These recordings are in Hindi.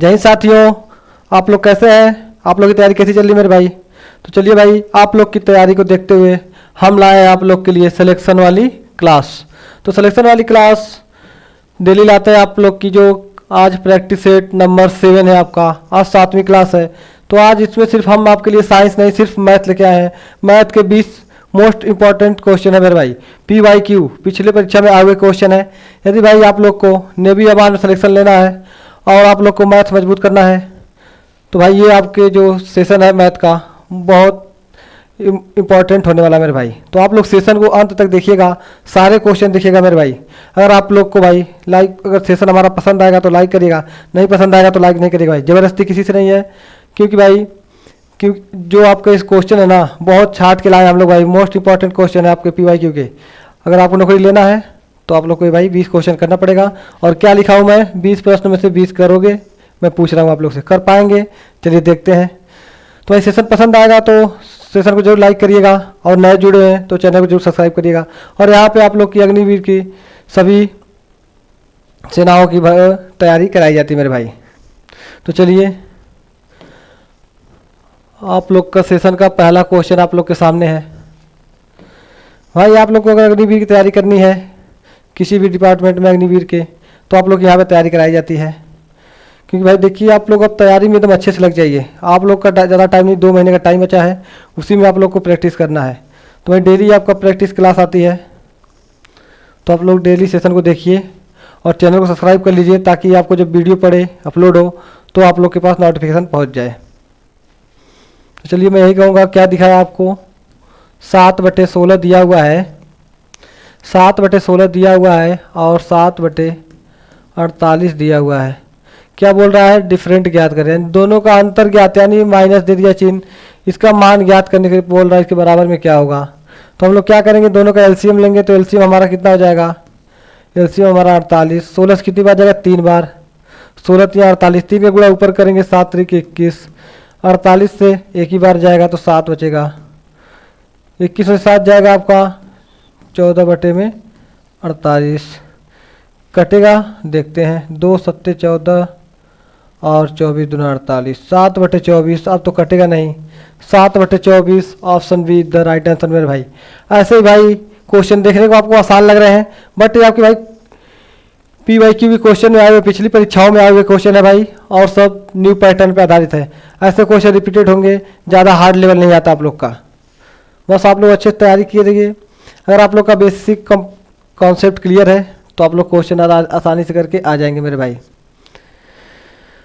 जय हिंद साथियों, आप लोग कैसे हैं? आप लोग की तैयारी कैसी चल रही है मेरे भाई? तो चलिए भाई, आप लोग की तैयारी को देखते हुए हम लाए आप लोग के लिए सिलेक्शन वाली क्लास। तो सिलेक्शन वाली क्लास डेली लाते हैं आप लोग की। जो आज प्रैक्टिस सेट नंबर 7 है आपका, आज 7वीं क्लास है। तो आज इसमें सिर्फ हम आपके लिए साइंस नहीं, सिर्फ मैथ लेके आए हैं। मैथ के 20 मोस्ट इंपॉर्टेंट क्वेश्चन है मेरे भाई। PYQ पिछले परीक्षा में आए हुए क्वेश्चन है। यदि भाई आप लोग को नेवी अमान में सिलेक्शन लेना है और आप लोग को मैथ मजबूत करना है तो भाई ये आपके जो सेशन है मैथ का बहुत इम्पॉर्टेंट होने वाला है मेरे भाई। तो आप लोग सेशन को अंत तक देखिएगा, सारे क्वेश्चन देखिएगा मेरे भाई। अगर आप लोग को भाई अगर सेशन हमारा पसंद आएगा तो लाइक करिएगा, नहीं पसंद आएगा तो लाइक नहीं करिएगा भाई। ज़बरदस्ती किसी से नहीं है, क्योंकि जो आपका इस क्वेश्चन है ना बहुत छाट के लाए हम लोग भाई। मोस्ट इंपॉर्टेंट क्वेश्चन है आपके PYQ के। अगर आपको नौकरी लेना है तो आप लोग को भाई 20 क्वेश्चन करना पड़ेगा। और क्या लिखा हूँ मैं, 20 प्रश्न में से 20 करोगे, मैं पूछ रहा हूँ आप लोग से, कर पाएंगे? चलिए देखते हैं। तो भाई सेशन पसंद आएगा तो सेशन को जरूर लाइक करिएगा, और नए जुड़े हैं तो चैनल को जरूर सब्सक्राइब करिएगा। और यहाँ पे आप लोग की अग्निवीर की सभी सेनाओं की तैयारी कराई जाती है मेरे भाई। तो चलिए, आप लोग का सेशन का पहला क्वेश्चन आप लोग के सामने है भाई। आप लोग को अगर अग्निवीर की तैयारी करनी है किसी भी डिपार्टमेंट में अग्निवीर के, तो आप लोग यहाँ पे तैयारी कराई जाती है। क्योंकि भाई देखिए, आप लोग अब तैयारी में एकदम अच्छे से लग जाइए। आप लोग का ज़्यादा टाइम नहीं, 2 महीने का टाइम बचा है, उसी में आप लोग को प्रैक्टिस करना है। तो भाई डेली आपका प्रैक्टिस क्लास आती है, तो आप लोग डेली सेशन को देखिए और चैनल को सब्सक्राइब कर लीजिए, ताकि आपको जब वीडियो पड़े अपलोड हो तो आप लोग के पास नोटिफिकेशन पहुँच जाए। तो चलिए, मैं यही कहूँगा, क्या दिखाया आपको, 7/16 दिया हुआ है, 7/16 दिया हुआ है और 7/48 दिया हुआ है। क्या बोल रहा है? डिफरेंट ज्ञात करें, दोनों का अंतर ज्ञात, यानी माइनस दे दिया चिन्ह, इसका मान ज्ञात करने के बोल रहा है, इसके बराबर में क्या होगा। तो हम लोग क्या करेंगे, दोनों का LCM लेंगे। तो LCM हमारा कितना हो जाएगा? LCM हमारा 48। 16 से कितनी बार जाएगा? 3 बार। 16 3 48, 3 का गुणा ऊपर करेंगे, 7 3 21। 48 से एक ही बार जाएगा तो 7 बचेगा। 21 से 7 जाएगा आपका 14/48 कटेगा। देखते हैं, 2 7 14 और 24 दूना 48, 7/24। अब तो कटेगा नहीं, 7/24 option be the right answer मेरे भाई। ऐसे ही भाई क्वेश्चन देखने को आपको आसान लग रहे हैं, बट ये आपके भाई PYQ भी क्वेश्चन में आए हुए, पिछली परीक्षाओं में आए हुए क्वेश्चन है भाई, और सब न्यू पैटर्न पे आधारित है। ऐसे क्वेश्चन रिपीटेड होंगे, ज़्यादा हार्ड लेवल नहीं आता आप लोग का। बस आप लोग अच्छे से तैयारी किए रहिए। अगर आप लोग का बेसिक कॉन्सेप्ट क्लियर है तो आप लोग क्वेश्चन आसानी से करके आ जाएंगे मेरे भाई।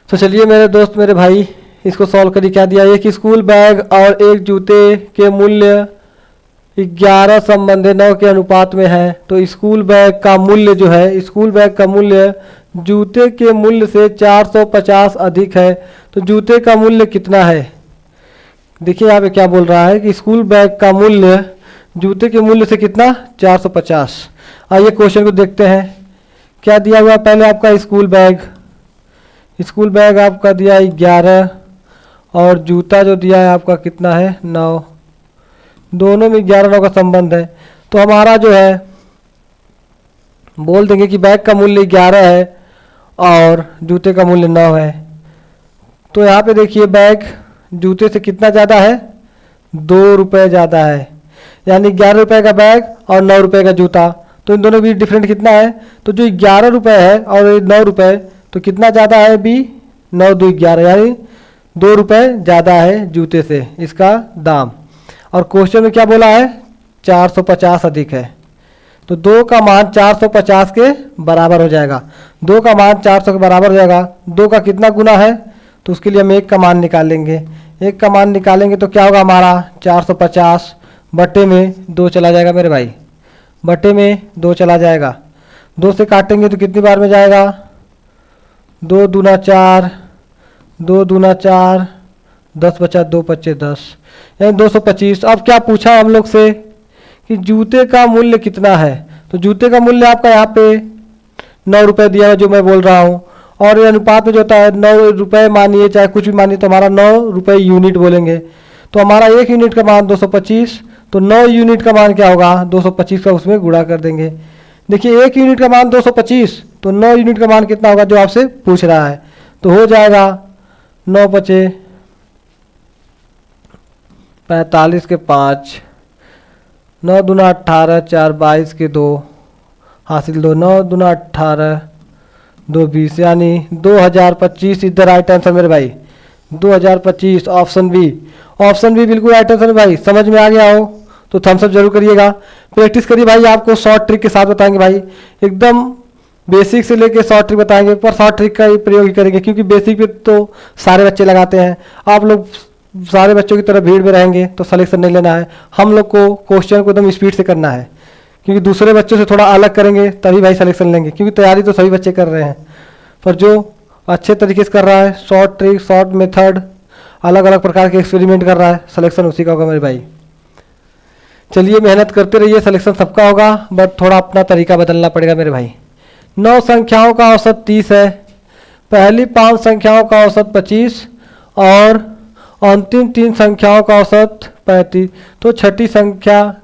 तो चलिए मेरे दोस्त, मेरे भाई, इसको सॉल्व करिए। क्या दिया? एक स्कूल बैग और एक जूते के मूल्य 11 संबंधी 9 के अनुपात में है। तो स्कूल बैग का मूल्य जो है, स्कूल बैग का मूल्य जूते के मूल्य से 450 अधिक है। तो जूते का मूल्य कितना है? देखिए यहाँ पे क्या बोल रहा है कि स्कूल बैग का मूल्य जूते के मूल्य से कितना? 450। आइए क्वेश्चन को देखते हैं। क्या दिया हुआ? पहले आपका स्कूल बैग आपका दिया 11 और जूता जो दिया है आपका कितना है? 9। दोनों में 11-9 का संबंध है। तो हमारा जो है बोल देंगे कि बैग का मूल्य 11 है और जूते का मूल्य 9 है। तो यहाँ पे देखिए, बैग जूते से कितना ज़्यादा है? 2 रुपये ज़्यादा है, यानी 11 रुपये का बैग और 9 रुपये का जूता। तो इन दोनों के बीच डिफरेंट कितना है? तो जो 11 रुपये है और 9 रुपये, तो कितना ज़्यादा है? 9 2 11, यानी 2 रुपये ज़्यादा है जूते से इसका दाम। और क्वेश्चन में क्या बोला है? 450 अधिक है। तो 2 का मान 450 के बराबर हो जाएगा। 2 का मान 400 के बराबर हो जाएगा। 2 का कितना गुना है? तो उसके लिए हम 1 का मान निकालेंगे। 1 का मान निकालेंगे तो क्या होगा हमारा? 450 बटे में 2 चला जाएगा मेरे भाई, बटे में 2 चला जाएगा। 2 से काटेंगे तो कितनी बार में जाएगा? 2 दूना 4, 2 दूना 4, 10 बचा, 2 पच्चे 10, यानी 225। अब क्या पूछा हम लोग से कि जूते का मूल्य कितना है? तो जूते का मूल्य आपका यहाँ पे 9 रुपये दिया है, जो मैं बोल रहा हूँ। और ये अनुपात में जो होता है 9 रुपये मानिए, चाहे कुछ भी मानिए, तो हमारा 9 रुपये यूनिट बोलेंगे। तो हमारा 1 यूनिट का मान 225, तो 9 यूनिट का मान क्या होगा? 225 का उसमें गुणा कर देंगे। देखिए 1 यूनिट का मान 225, तो 9 यूनिट का मान कितना होगा जो आपसे पूछ रहा है? तो हो जाएगा 9 बचे 45 के 5, 9 दूना 18, 4 22 के 2 हासिल 2, 9 दूना 18, 2 20, यानी 2025 इज द राइट आंसर मेरे भाई। 2025 ऑप्शन बी। ऑप्शन बी बिल्कुल राइट आंसर भाई। समझ में आ गया हो तो थम्स अप जरूर करिएगा। प्रैक्टिस करिए भाई, आपको शॉर्ट ट्रिक के साथ बताएंगे भाई, एकदम बेसिक से लेके शॉर्ट ट्रिक बताएंगे, पर शॉर्ट ट्रिक का ही प्रयोग ही करेंगे क्योंकि बेसिक पे तो सारे बच्चे लगाते हैं। आप लोग सारे बच्चों की तरह भीड़ में रहेंगे तो सिलेक्शन नहीं लेना है। हम लोग को क्वेश्चन को एकदम स्पीड से करना है क्योंकि दूसरे बच्चों से थोड़ा अलग करेंगे तभी भाई सिलेक्शन लेंगे, क्योंकि तैयारी तो सभी बच्चे कर रहे हैं, पर जो अच्छे तरीके से कर रहा है, शॉर्ट ट्रिक, शॉर्ट मेथड, अलग अलग प्रकार के एक्सपेरिमेंट कर रहा है, सिलेक्शन उसी का होगा मेरे भाई। चलिए मेहनत करते रहिए, सिलेक्शन सबका होगा, बट थोड़ा अपना तरीका बदलना पड़ेगा मेरे भाई। 9 संख्याओं का औसत 30 है, पहली 5 संख्याओं का औसत 25 और अंतिम 3 संख्याओं का औसत 35, तो छठी संख्या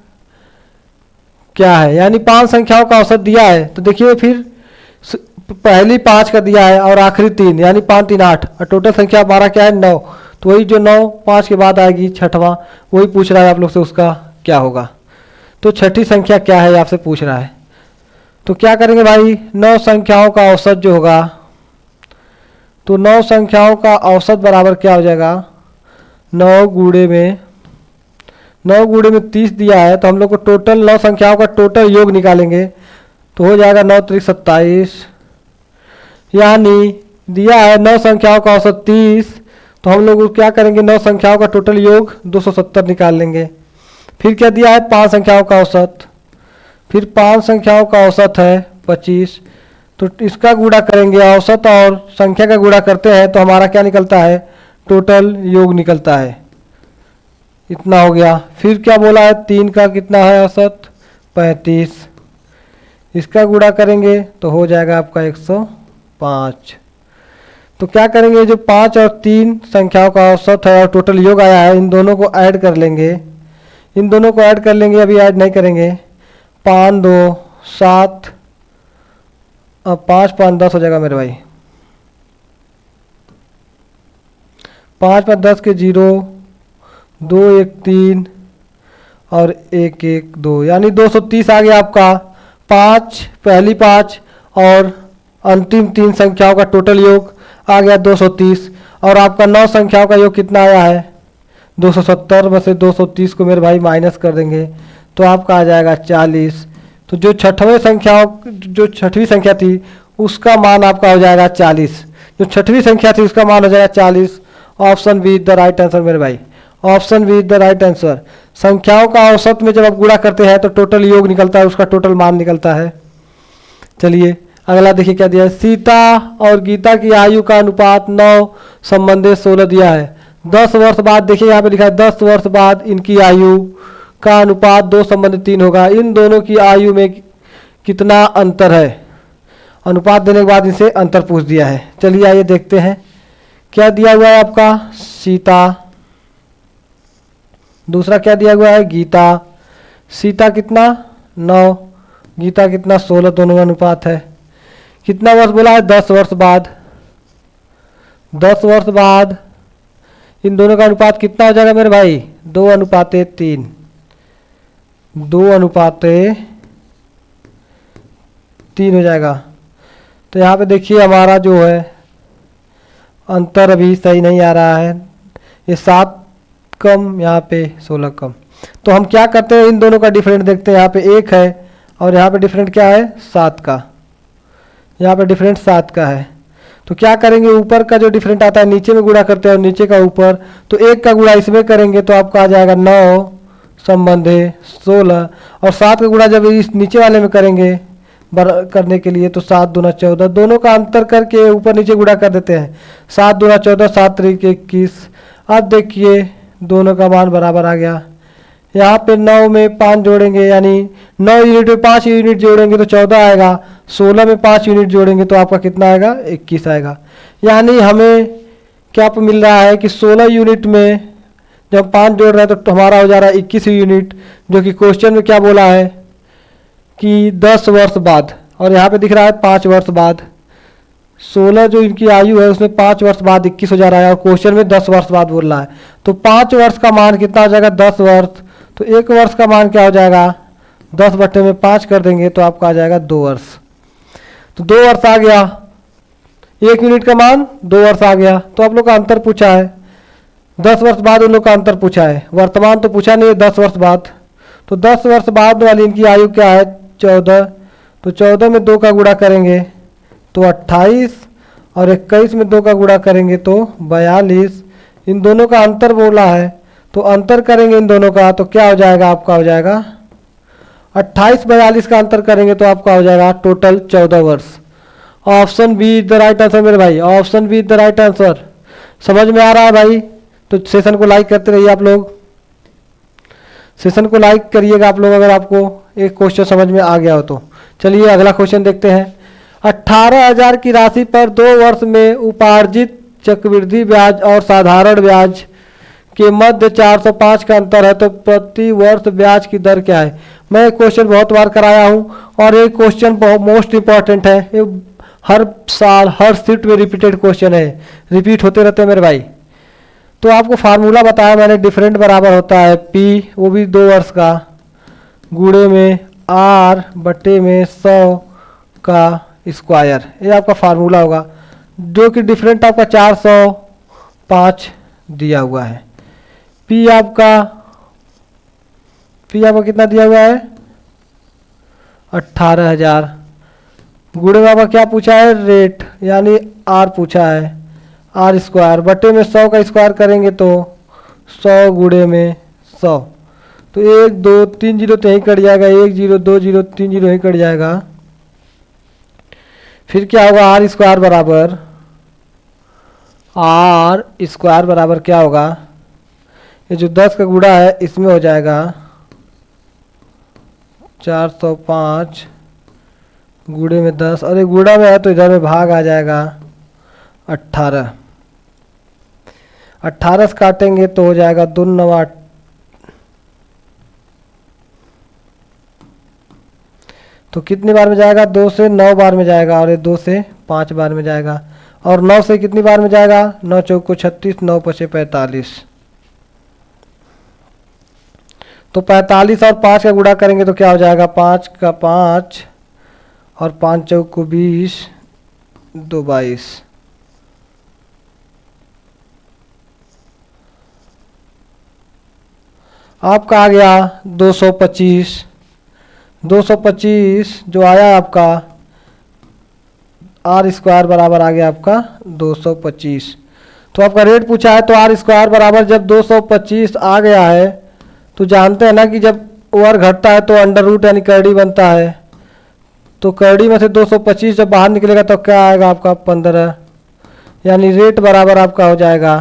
क्या है? यानी 5 संख्याओं का औसत दिया है, तो देखिए फिर पहली 5 का दिया है और आखिरी 3, यानी 5 3 8, और टोटल संख्या हमारा क्या है 9, तो वही जो 9 5 के बाद आएगी छठवां, वही पूछ रहा है आप लोग से उसका क्या होगा। तो छठी संख्या क्या है आपसे पूछ रहा है, तो क्या करेंगे भाई, 9 संख्याओं का औसत जो होगा, तो 9 संख्याओं का औसत बराबर क्या हो जाएगा, 9 गुणे में 30 दिया है, तो हम लोग को टोटल 9 संख्याओं का टोटल योग निकालेंगे, तो हो जाएगा 9 त्रिक 27, यानी दिया है 9 संख्याओं का औसत 30, तो हम लोग क्या करेंगे 9 संख्याओं का टोटल योग 270 निकाल लेंगे। फिर क्या दिया है 5 संख्याओं का औसत, फिर 5 संख्याओं का औसत है 25, तो इसका गुणा करेंगे, औसत और संख्या का गुणा करते हैं तो हमारा क्या निकलता है, टोटल योग निकलता है, इतना हो गया। फिर क्या बोला है 3 का कितना है औसत 35, इसका गुणा करेंगे तो हो जाएगा आपका 105। तो क्या करेंगे, जो 5 और 3 संख्याओं का औसत है और टोटल योग आया है, इन दोनों को ऐड कर लेंगे, अभी ऐड नहीं करेंगे। 5 2 7, अब 5 5 10 हो जाएगा मेरे भाई, 5 5 10 के 0, 2 1 3 और 1 1 2, यानी 230 आ गया आपका। 5 पहली 5 और अंतिम 3 संख्याओं का टोटल योग आ गया 230, और आपका 9 संख्याओं का योग कितना आया है 270, में से 230 को मेरे भाई माइनस कर देंगे तो आपका आ जाएगा 40। तो जो छठवीं संख्या थी उसका मान आपका हो जाएगा 40, जो छठवीं संख्या थी उसका मान हो जाएगा 40। Option B is the right answer मेरे भाई, option B is the right answer. संख्याओं का औसत में जब आप गुणा करते हैं तो टोटल योग निकलता है, उसका टोटल मान निकलता है। चलिए अगला देखिए क्या दिया है, सीता और गीता की आयु का अनुपात 9 संबंधित 16 दिया है। 10 वर्ष बाद, देखिए यहाँ पे लिखा है 10 वर्ष बाद इनकी आयु का अनुपात 2 संबंधित 3 होगा। इन दोनों की आयु में कितना अंतर है, अनुपात देने के बाद इनसे अंतर पूछ दिया है। चलिए आइए देखते हैं क्या दिया हुआ है आपका, सीता, दूसरा क्या दिया हुआ है गीता। सीता कितना 9, गीता कितना 16, दोनों का अनुपात है। कितना वर्ष बोला है 10 वर्ष बाद, 10 वर्ष बाद इन दोनों का अनुपात कितना हो जाएगा मेरे भाई 2 अनुपात 3, 2 अनुपात 3 हो जाएगा। तो यहाँ पे देखिए हमारा जो है अंतर अभी सही नहीं आ रहा है, ये 7 कम, यहाँ पे 16 कम। तो हम क्या करते हैं, इन दोनों का डिफरेंट देखते हैं। यहाँ पे 1 है और यहाँ पे डिफरेंट क्या है 7 का, यहाँ पे डिफरेंट 7 का है। तो क्या करेंगे, ऊपर का जो डिफरेंट आता है नीचे में गुणा करते हैं और नीचे का ऊपर, तो 1 का गुणा इसमें करेंगे तो आपका आ जाएगा 9 संबंधे 16, और 7 का गुणा जब इस नीचे वाले में करेंगे करने के लिए तो 7 दूना 14, दोनों का अंतर करके ऊपर नीचे गुणा कर देते हैं। 7 दूना 14, 7 त्रिक 21। अब देखिए दोनों का मान बराबर आ गया। यहाँ पे 9 में 5 जोड़ेंगे, यानी 9 यूनिट में 5 यूनिट जोड़ेंगे तो 14 आएगा, 16 में 5 यूनिट जोड़ेंगे तो आपका कितना आएगा 21 आएगा। यानी हमें क्या मिल रहा है कि 16 यूनिट में जब 5 जोड़ रहे हैं तो हमारा हो जा रहा है 21 यूनिट, जो कि क्वेश्चन में क्या बोला है कि 10 वर्ष बाद, और यहाँ पे दिख रहा है 5 वर्ष बाद। 16 जो इनकी आयु है उसमें 5 वर्ष बाद 21 हो जा रहा है और क्वेश्चन में 10 वर्ष बाद बोल रहा है। तो 5 वर्ष का मान कितना हो जाएगा 10 वर्ष। तो 1 वर्ष का मान क्या हो जाएगा 10/5 कर देंगे तो आपका आ जाएगा 2 वर्ष। तो 2 वर्ष आ गया। 1 यूनिट का मान 2 वर्ष आ गया। तो आप लोग का अंतर पूछा है 10 वर्ष बाद उन लोग का अंतर पूछा है, वर्तमान तो पूछा नहीं है 10 वर्ष बाद। तो 10 वर्ष बाद वाली इनकी आयु क्या है 14। तो 14 में 2 का गुणा करेंगे तो 28 और 21 में 2 का गुणा करेंगे तो 42। इन दोनों का अंतर बोला है तो अंतर करेंगे इन दोनों का तो क्या हो जाएगा आपका हो जाएगा 28 42 का अंतर करेंगे तो आपका हो जाएगा टोटल 14 वर्ष। Option B is the right answer मेरे भाई, option B is the right answer. समझ में आ रहा है भाई? तो सेशन को लाइक करते रहिए आप लोग, सेशन को लाइक करिएगा आप लोग अगर आपको एक क्वेश्चन समझ में आ गया हो तो। चलिए अगला क्वेश्चन देखते हैं। 18,000 की राशि पर 2 वर्ष में उपार्जित चक्रवृद्धि ब्याज और साधारण ब्याज के मध्य 405 का अंतर है तो प्रति वर्ष ब्याज की दर क्या है। मैं ये क्वेश्चन बहुत बार कराया हूँ और ये क्वेश्चन बहुत मोस्ट इंपॉर्टेंट है। ये हर साल हर शिफ्ट में रिपीटेड क्वेश्चन है, रिपीट होते रहते हैं मेरे भाई। तो आपको फार्मूला बताया मैंने, डिफरेंट बराबर होता है पी, वो भी 2 वर्ष का, गुणे में आर बटे में 100 का स्क्वायर, ये आपका फार्मूला होगा जो कि डिफरेंट आपका 405 दिया हुआ है। पी आपका कितना दिया हुआ है 18,000, गुणे में आपका क्या पूछा है रेट यानी आर पूछा है, आर स्क्वायर बटे में 100 का स्क्वायर करेंगे तो 100 गुणे में 100। तो 1 2 3 जीरो तो यहीं कट जाएगा, 1 0 2 0 3 जीरो यहीं कट जाएगा। फिर क्या होगा आर स्क्वायर बराबर क्या होगा, ये जो 10 का गुणा है इसमें हो जाएगा 405 गुणे में 10 और एक गुणा में है तो इधर में भाग आ जाएगा 18। 18 से काटेंगे तो हो जाएगा 2 9 8। तो कितनी बार में जाएगा 2 से 9 बार में जाएगा और ये 2 से 5 बार में जाएगा और 9 से कितनी बार में जाएगा 9 चौको 36 9 पचे 45। तो 45 और 5 का गुणा करेंगे तो क्या हो जाएगा 5 का 5 और 5 चौको 20 2 22। आपका आ गया 225 जो आया आपका आर स्क्वायर बराबर आ गया आपका 225। तो आपका रेट पूछा है तो आर स्क्वायर बराबर जब 225 आ गया है तो जानते हैं ना कि जब ओवर घटता है तो अंडर रूट यानी करड़ी बनता है। तो करड़ी में से 225 जब बाहर निकलेगा तो क्या आएगा आपका 15 यानी रेट बराबर आपका हो जाएगा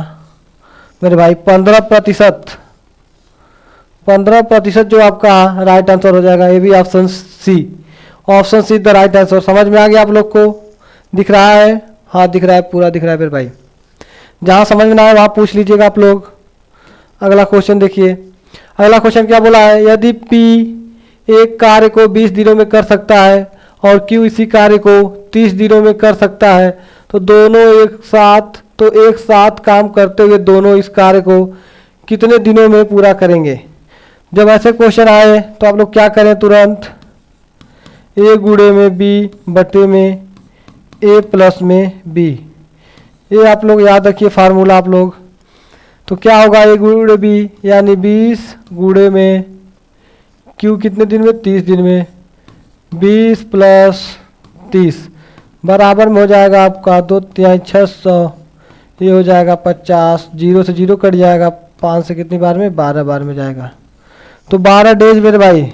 मेरे भाई 15%। 15% जो आपका राइट आंसर हो जाएगा। ये भी option see the right answer. समझ में आ गया आप लोग को? दिख रहा है? हाँ दिख रहा है, पूरा दिख रहा है मेरे भाई। जहाँ समझ में ना आए वहाँ पूछ लीजिएगा आप लोग। अगला क्वेश्चन देखिए। अगला क्वेश्चन क्या बोला है, यदि P एक कार्य को 20 दिनों में कर सकता है और Q इसी कार्य को 30 दिनों में कर सकता है तो दोनों एक साथ काम करते हुए दोनों इस कार्य को कितने दिनों में पूरा करेंगे। जब ऐसे क्वेश्चन आए तो आप लोग क्या करें, तुरंत A गुणे में B बटे में A प्लस में B, ये आप लोग याद रखिए फार्मूला आप लोग। तो क्या होगा A गुणे B यानी 20 गुणे में Q कितने दिन में 30 दिन में, 20 प्लस 30 बराबर में हो जाएगा आपका 2 तिहाई 600, ये हो जाएगा 50। 0 से 0 कट जाएगा, 5 से कितनी बार में 12 बार में जाएगा। तो 12 डेज मेरे भाई,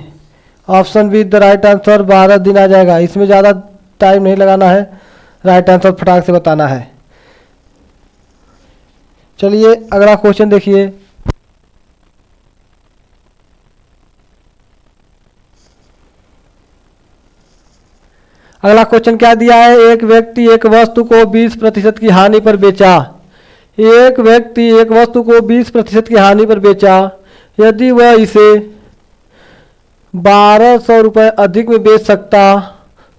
option be the right answer. 12 दिन आ जाएगा, इसमें ज़्यादा टाइम नहीं लगाना है, राइट आंसर फटाक से बताना है। चलिए अगला क्वेश्चन देखिए। अगला क्वेश्चन क्या दिया है, एक व्यक्ति एक वस्तु को 20% की हानि पर बेचा। एक व्यक्ति एक वस्तु को 20% की हानि पर बेचा। यदि वह इसे 1200 रुपये अधिक में बेच सकता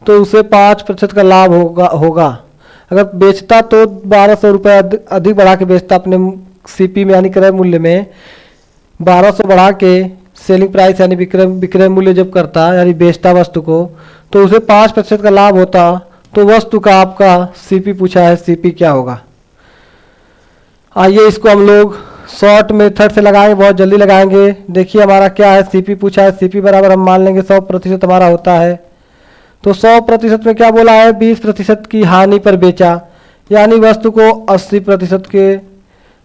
तो उसे 5% का लाभ होगा। अगर बेचता तो 1200 रुपये अधिक बढ़ा के बेचता अपने सीपी में यानी क्रय मूल्य में 1200 बढ़ा के सेलिंग प्राइस यानी विक्रय मूल्य जब करता यानी बेचता वस्तु को, तो उसे 5% का लाभ होता। तो वस्तु का आपका सीपी पूछा है, सीपी क्या होगा। आइए इसको हम लोग शॉर्ट मेथड से लगाएंगे, बहुत जल्दी लगाएंगे। देखिए हमारा क्या है, सीपी पूछा है, सीपी बराबर हम मान लेंगे 100% हमारा होता है। तो 100% में क्या बोला है, 20% की हानि पर बेचा, यानी वस्तु को 80% के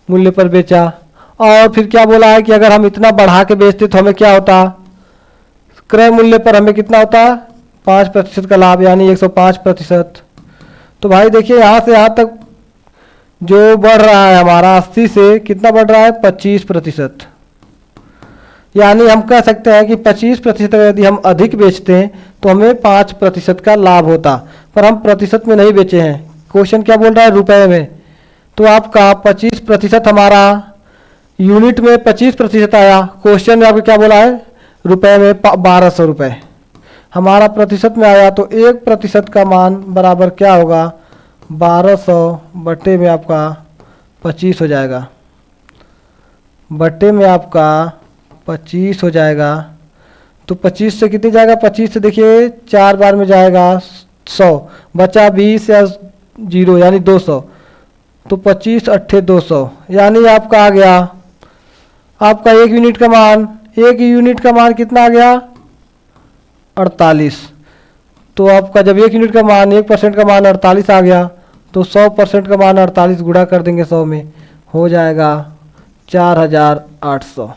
मूल्य पर बेचा। और फिर क्या बोला है कि अगर हम इतना बढ़ा के बेचते तो हमें क्या होता, क्रय मूल्य पर हमें कितना होता, 5% का लाभ यानी 105%। तो भाई देखिए यहाँ से यहाँ तक जो बढ़ रहा है हमारा 80 से कितना बढ़ रहा है, 25%। यानी हम कह सकते हैं कि 25% यदि हम अधिक बेचते हैं तो हमें 5% का लाभ होता, पर हम प्रतिशत में नहीं बेचे हैं। क्वेश्चन क्या बोल रहा है, रुपए में। तो आपका 25% हमारा यूनिट में 25% आया, क्वेश्चन में आपको क्या बोला है, रुपए में 1200 रुपये हमारा प्रतिशत में आया। तो 1% का मान बराबर क्या होगा, 1200 बटे में आपका 25 हो जाएगा, बटे में आपका 25 हो जाएगा। तो 25 से कितनी जाएगा, 25 से देखिए 4 बार में जाएगा 100, बचा 20 या 0 यानी 200। तो 25 अट्ठे 200 यानी आपका आ गया, आपका 1 यूनिट का मान, 1 यूनिट का मान कितना आ गया, 48। तो आपका जब 1 यूनिट का मान 1% का मान 48 आ गया, तो 100% का मान 48 गुणा कर देंगे 100 में, हो जाएगा 4800।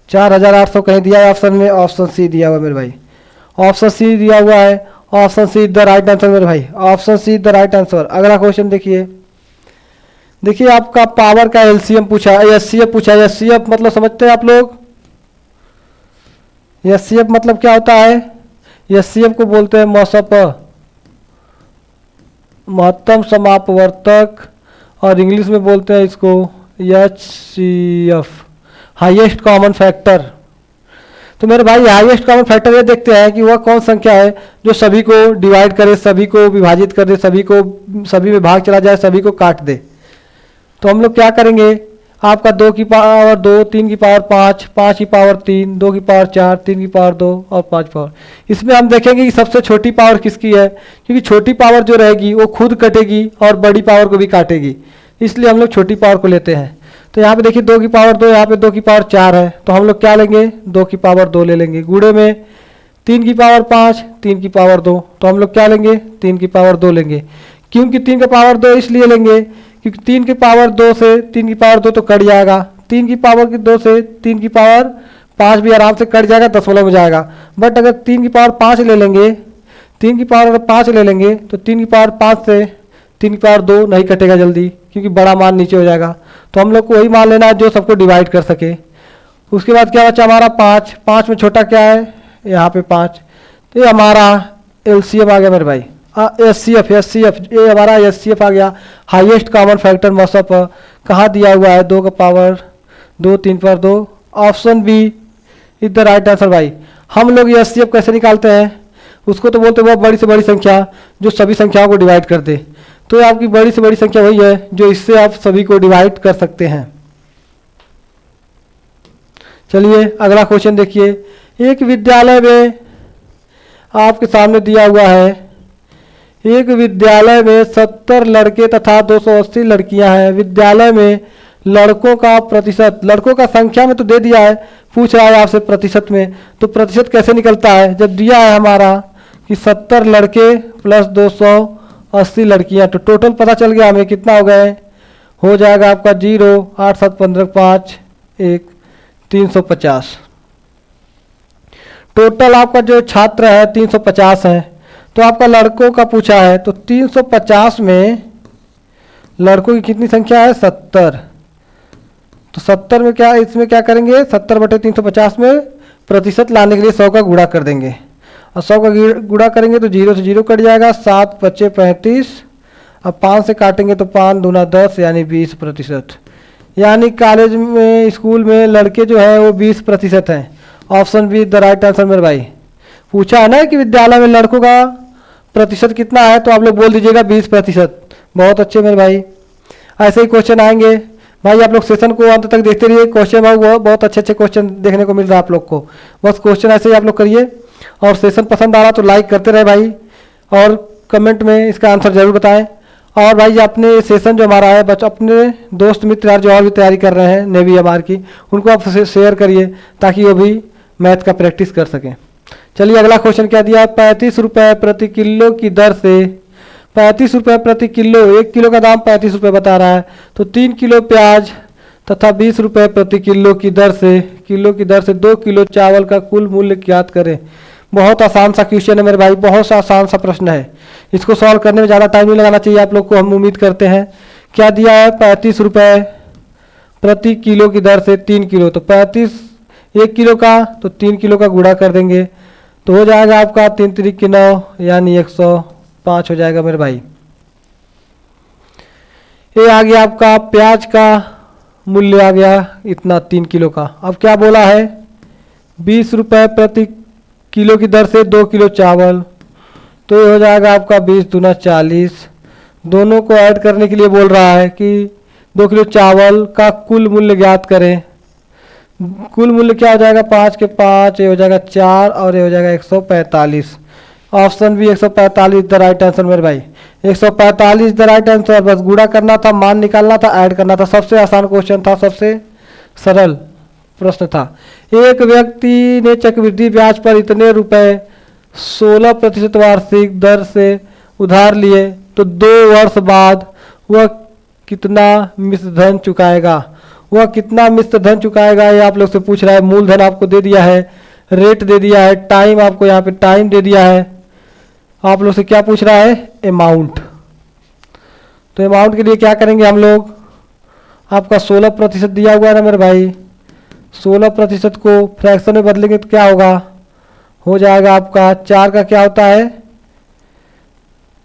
4800 कहीं दिया है ऑप्शन में, ऑप्शन सी दिया हुआ मेरे भाई, ऑप्शन सी दिया हुआ है, option see the right answer मेरे भाई, option see the right answer. अगला क्वेश्चन देखिए, देखिए आपका पावर का एलसीएम पूछा है, एचसीएफ पूछा है। एचसीएफ मतलब समझते हैं आप लोग, एचसीएफ मतलब क्या होता है, एचसीएफ को बोलते हैं मॉसप, महत्तम समापवर्तक, और इंग्लिश में बोलते हैं इसको एचसीएफ, हाईएस्ट कॉमन फैक्टर। तो मेरे भाई हाईएस्ट कॉमन फैक्टर ये देखते हैं कि वह कौन संख्या है जो सभी को डिवाइड करे, सभी को विभाजित कर दे, सभी में भाग चला जाए, सभी को काट दे। तो हम लोग क्या करेंगे, आपका 2 की पावर 2, 3 की पावर 5, 5 की पावर 3, 2 की पावर 4, 3 की पावर 2 और 5 पावर। इसमें हम देखेंगे कि सबसे छोटी पावर किसकी है, क्योंकि छोटी पावर जो रहेगी वो खुद कटेगी और बड़ी पावर को भी काटेगी, इसलिए हम लोग छोटी पावर को लेते हैं। तो यहाँ पे देखिए 2 की पावर 2, यहाँ पे 2 की पावर 4 है, तो हम लोग क्या लेंगे, 2 की पावर 2 ले लेंगे। गुणे में 3 की पावर 5, 3 की पावर 2, तो हम लोग क्या लेंगे, 3 की पावर 2 लेंगे। क्योंकि 3 की पावर 2 इसलिए लेंगे क्योंकि 3 की पावर 2 से 3 की पावर 2 तो कट जाएगा, 3 की पावर 2 से 3 की पावर 5 भी आराम से कट जाएगा, दशमलव में जाएगा। बट अगर 3 की पावर 5 ले लेंगे, 3 की पावर अगर 5 ले लेंगे तो 3 की पावर 5 से 3 की पावर 2 नहीं कटेगा जल्दी, क्योंकि बड़ा मान नीचे हो जाएगा। तो हम लोग को वही मान लेना है जो सबको डिवाइड कर सके। उसके बाद क्या बचा हमारा 5, 5 में छोटा क्या है, यहाँ पे 5। तो ये हमारा एलसीएम आ गया मेरे भाई, एचसीएफ, ये हमारा एचसीएफ आ गया, हाईएस्ट कॉमन फैक्टर मॉसप। कहाँ दिया हुआ है, 2 का पावर 2, 3 पर 2, option B is the right answer. भाई हम लोग एचसीएफ कैसे निकालते हैं, उसको तो बोलते हैं बहुत बड़ी से बड़ी संख्या जो सभी संख्याओं को डिवाइड कर दे। तो आपकी बड़ी से बड़ी संख्या वही है जो इससे आप सभी को डिवाइड कर सकते हैं। चलिए अगला क्वेश्चन देखिए, एक विद्यालय में आपके सामने दिया हुआ है, एक विद्यालय में 70 लड़के तथा 280 लड़कियां हैं। विद्यालय में लड़कों का प्रतिशत, लड़कों का संख्या में तो दे दिया है, पूछ रहा है आपसे प्रतिशत में, तो प्रतिशत कैसे निकलता है, जब दिया है हमारा कि 70 लड़के प्लस 280 लड़कियां, तो टोटल पता चल गया हमें कितना हो गए, हो जाएगा आपका 0, 8, 7, 15, 5, 1, 350। टोटल आपका जो छात्र है 350 है। तो आपका लड़कों का पूछा है, तो 350 में लड़कों की कितनी संख्या है, 70। तो 70 में क्या, इसमें क्या करेंगे, 70 बटे 350 में प्रतिशत लाने के लिए 100 का गुणा कर देंगे, और 100 का गुणा करेंगे तो 0 से 0 कट जाएगा, 7 बचे 35, अब 5 से काटेंगे तो 5 दूना 10 यानी 20%। यानी कॉलेज में, स्कूल में लड़के जो है वो 20% हैं। Option be the right answer मेरे भाई। पूछा है ना कि विद्यालय में लड़कों का प्रतिशत कितना है, तो आप लोग बोल दीजिएगा 20%। बहुत अच्छे मेरे भाई, ऐसे ही क्वेश्चन आएंगे भाई। आप लोग सेशन को अंत तक देखते रहिए, क्वेश्चन भाई बहुत अच्छे अच्छे क्वेश्चन देखने को मिल रहा है आप लोग को। बस क्वेश्चन ऐसे ही आप लोग करिए, और सेशन पसंद आ रहा तो लाइक करते रहे भाई, और कमेंट में इसका आंसर जरूर बताएं। और भाई अपने सेशन जो हमारा है अपने दोस्त मित्र यार जो और भी तैयारी कर रहे हैं नेवी एमआर की, उनको आप शेयर करिए ताकि वो भी मैथ का प्रैक्टिस कर सकें। चलिए अगला क्वेश्चन क्या दिया है, 35 रुपये प्रति किलो की दर से, 35 रुपये प्रति किलो, 1 किलो का दाम 35 रुपये बता रहा है, तो 3 किलो प्याज तथा 20 रुपये प्रति किलो की दर से 2 किलो चावल का कुल मूल्य ज्ञात करें। बहुत आसान सा क्वेश्चन है मेरे भाई, बहुत सा आसान सा प्रश्न है। इसको सॉल्व करने में ज़्यादा टाइम नहीं लगाना चाहिए आप लोग को, हम उम्मीद करते हैं। क्या दिया है, 35 रुपये प्रति किलो की दर से 3 किलो, तो 35 1 किलो का, तो 3 किलो का गुणा कर देंगे तो हो जाएगा आपका 3 3 9 यानी 105 हो जाएगा मेरे भाई। ये आ गया आपका प्याज का मूल्य आ गया इतना 3 किलो का। अब क्या बोला है, 20 रुपये प्रति किलो की दर से 2 किलो चावल, तो ये हो जाएगा आपका 20 दूना 40। दोनों को ऐड करने के लिए बोल रहा है कि 2 किलो चावल का कुल मूल्य ज्ञात करें। कुल मूल्य क्या हो जाएगा, 5 के 5, ये हो जाएगा 4 और ये हो जाएगा 145। ऑप्शन भी 145 द राइट आंसर मेरे भाई, 145 द राइट आंसर। बस गुणा करना था, मान निकालना था, ऐड करना था। सबसे आसान क्वेश्चन था, सबसे सरल प्रश्न था। एक व्यक्ति ने चक्रवृद्धि ब्याज पर इतने रुपए 16% वार्षिक दर से उधार लिए, तो 2 वर्ष बाद वह कितना मिश्र धन चुकाएगा। वह कितना मिश्र धन चुकाएगा ये आप लोग से पूछ रहा है। मूलधन आपको दे दिया है, रेट दे दिया है, टाइम आपको यहाँ पे टाइम दे दिया है। आप लोग से क्या पूछ रहा है, अमाउंट। तो अमाउंट के लिए क्या करेंगे हम लोग, आपका 16% दिया हुआ है ना मेरे भाई, 16% को फ्रैक्शन में बदलेंगे तो क्या होगा, हो जाएगा आपका 4 का क्या होता है,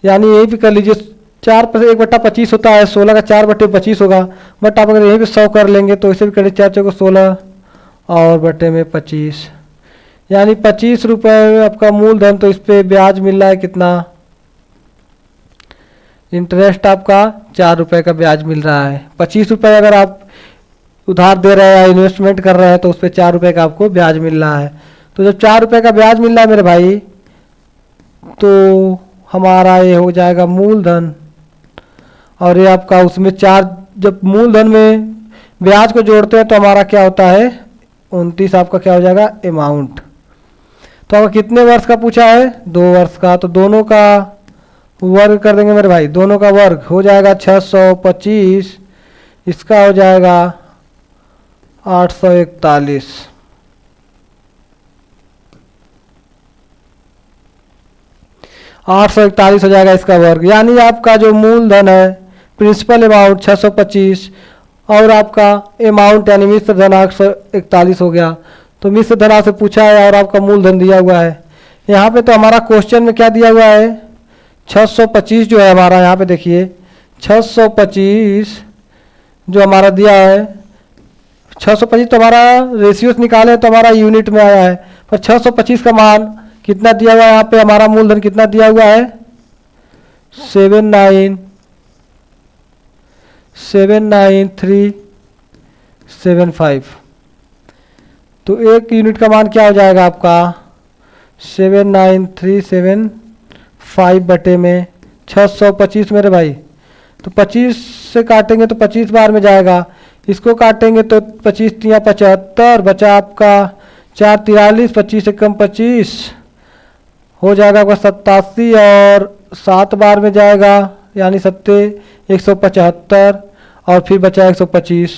यानी यही भी कर लीजिए 4/1/25 होता है, 16 का 4/25 होगा। बट आप अगर यही भी 100 कर लेंगे तो इसे भी करें 4 चौको 16 और बटे में 25, यानी 25 रुपये आपका मूलधन। तो इस पर ब्याज मिल रहा है कितना, इंटरेस्ट आपका 4 रुपये का ब्याज मिल रहा है। 25 रुपये अगर आप उधार दे रहे हैं, इन्वेस्टमेंट कर रहे हैं, तो उस पर 4 रुपये का आपको ब्याज मिल रहा है। तो जब 4 रुपये का ब्याज मिल रहा है मेरे भाई, तो हमारा ये हो जाएगा मूलधन, और ये आपका उसमें 4, जब मूलधन में ब्याज को जोड़ते हैं तो हमारा क्या होता है 29 आपका क्या हो जाएगा अमाउंट। तो अब कितने वर्ष का पूछा है, 2 वर्ष का, तो दोनों का वर्ग कर देंगे मेरे भाई, दोनों का वर्ग हो जाएगा 625, इसका हो जाएगा 841। हो जाएगा इसका वर्ग, यानी आपका जो मूलधन है प्रिंसिपल अमाउंट 625 और आपका अमाउंट यानी मिश्र धन 841 हो गया। तो मिश्र धन से पूछा है और आपका मूलधन दिया हुआ है। यहाँ पे तो हमारा क्वेश्चन में क्या दिया हुआ है, 625 जो है हमारा, यहाँ पे देखिए 625 जो हमारा दिया है, 625 तो हमारा रेशियोस निकाले तो हमारा यूनिट में आया है, पर 625 का मान कितना दिया हुआ है, यहाँ पे हमारा मूलधन कितना दिया हुआ है 79375। तो 1 यूनिट का मान क्या हो जाएगा आपका 79375 बटे में 625 मेरे भाई। तो 25 से काटेंगे तो 25 बार में जाएगा, इसको काटेंगे तो 25 तिया 75, बचा आपका 4 43, 25 से कम 25 हो जाएगा आपका 87 और 7 बार में जाएगा यानी 175 और फिर बचा 125।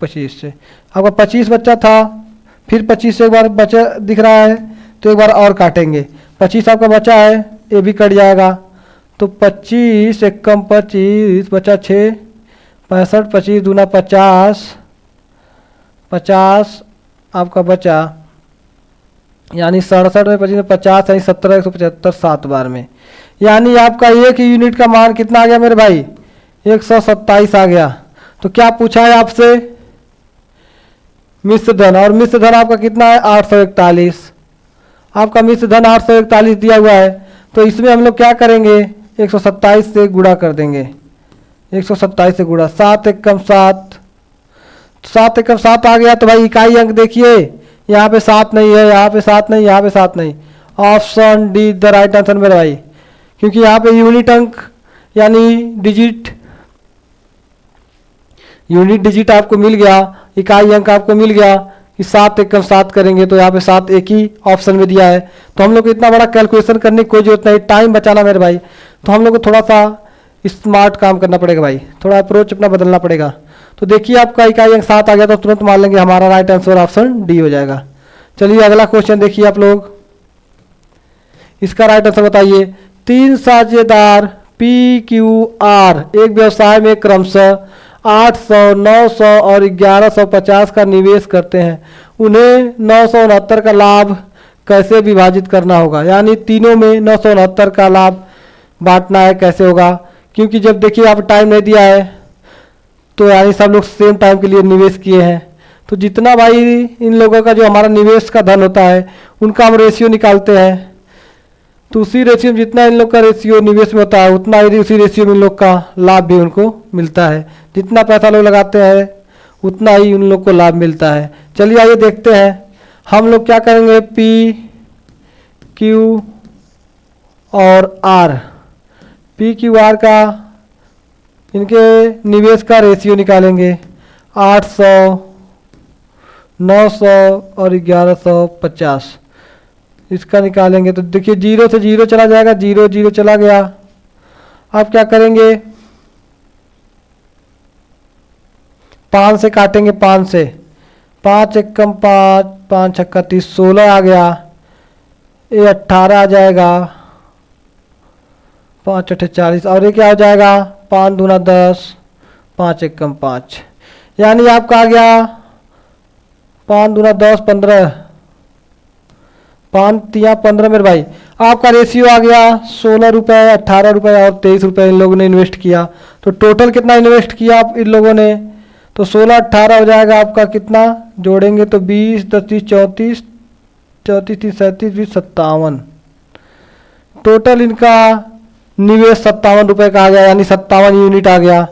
25 से आपका 25 बच्चा था, फिर 25 से एक बार बचा दिख रहा है तो एक बार और काटेंगे, 25 आपका बचा है, ये भी कट जाएगा। तो 25 एक कम 25 बचा 6 65, 25 दूना 50, 50 आपका बचा यानी 67 में 25 में 50 यानी 17 175 7 बार में, यानी आपका 1 यूनिट का मान कितना आ गया मेरे भाई 127 आ गया। तो क्या पूछा है आपसे मिश्र धन, और मिश्र धन आपका कितना है 841, आपका मिश्र धन 841 दिया हुआ है। तो इसमें हम लोग क्या करेंगे 127 से गुणा कर देंगे, 127 से गुणा, 7 एकम 7, 7 एकम 7 आ गया। तो भाई इकाई अंक देखिए, यहाँ पे 7 नहीं है, यहाँ पे 7 नहीं, यहाँ पे 7 नहीं। Option D the right answer मेरे भाई, क्योंकि यहाँ पे यूनिट अंक यानी यूनिट डिजिट आपको मिल गया, इकाई अंक आपको मिल गया कि 7 एकम 7 करेंगे तो यहाँ पे 7 एक ही ऑप्शन में दिया है। तो हम लोग को इतना बड़ा कैलकुलेशन करने की कोई जरूरत नहीं, टाइम बचाना मेरे भाई। तो हम लोग को थोड़ा सा स्मार्ट काम करना पड़ेगा भाई, थोड़ा अप्रोच अपना बदलना पड़ेगा। तो देखिए आपका इकाई अंक 7 आ गया तो तुरंत मान लेंगे हमारा राइट आंसर ऑप्शन डी हो जाएगा। चलिए अगला क्वेश्चन देखिए आप लोग, इसका राइट आंसर बताइए। 3 साझेदार पी क्यू आर एक व्यवसाय में क्रमशः 800, 900 और 1150 का निवेश करते हैं। उन्हें 969 का लाभ कैसे विभाजित करना होगा, यानी तीनों में 969 का लाभ बांटना है, कैसे होगा? क्योंकि जब देखिए आप टाइम नहीं दिया है तो यानी सब लोग सेम टाइम के लिए निवेश किए हैं, तो जितना भाई इन लोगों का जो हमारा निवेश का धन होता है उनका हम रेशियो निकालते हैं। तो उसी रेशियो में जितना इन लोग का रेशियो निवेश में होता है उतना ही उसी रेशियो में इन लोग का लाभ भी उनको मिलता है। जितना पैसा लोग लगाते हैं उतना ही उन लोग को लाभ मिलता है। चलिए आइए देखते हैं हम लोग क्या करेंगे। पी क्यू और आर, पी क्यू आर का इनके निवेश का रेशियो निकालेंगे। 800, 900 और 1150 इसका निकालेंगे। तो देखिए 0 से 0 चला जाएगा, 0 0 चला गया। अब क्या करेंगे, 5 से काटेंगे, 5 से, 5 एकम 5, 5 छक्का 30, 16 आ गया। ये 18 आ जाएगा, 5 अठे 40 और ये क्या हो जाएगा, 5 दूना 10, 5 एकम 5, यानी आपका आ गया 5 दूना 10 15, 5 तिया 15 मेरे भाई। आपका रेशियो आ गया 16 रुपये, 18 रुपये और 23 रुपये इन लोगों ने इन्वेस्ट किया। तो टोटल कितना इन्वेस्ट किया आप इन लोगों ने, तो 16 18 हो जाएगा आपका, कितना जोड़ेंगे तो 20 10 30 34, 34 30 37 20 57, टोटल इनका निवेश 57 रुपये का आ गया, यानी 57 यूनिट आ गया।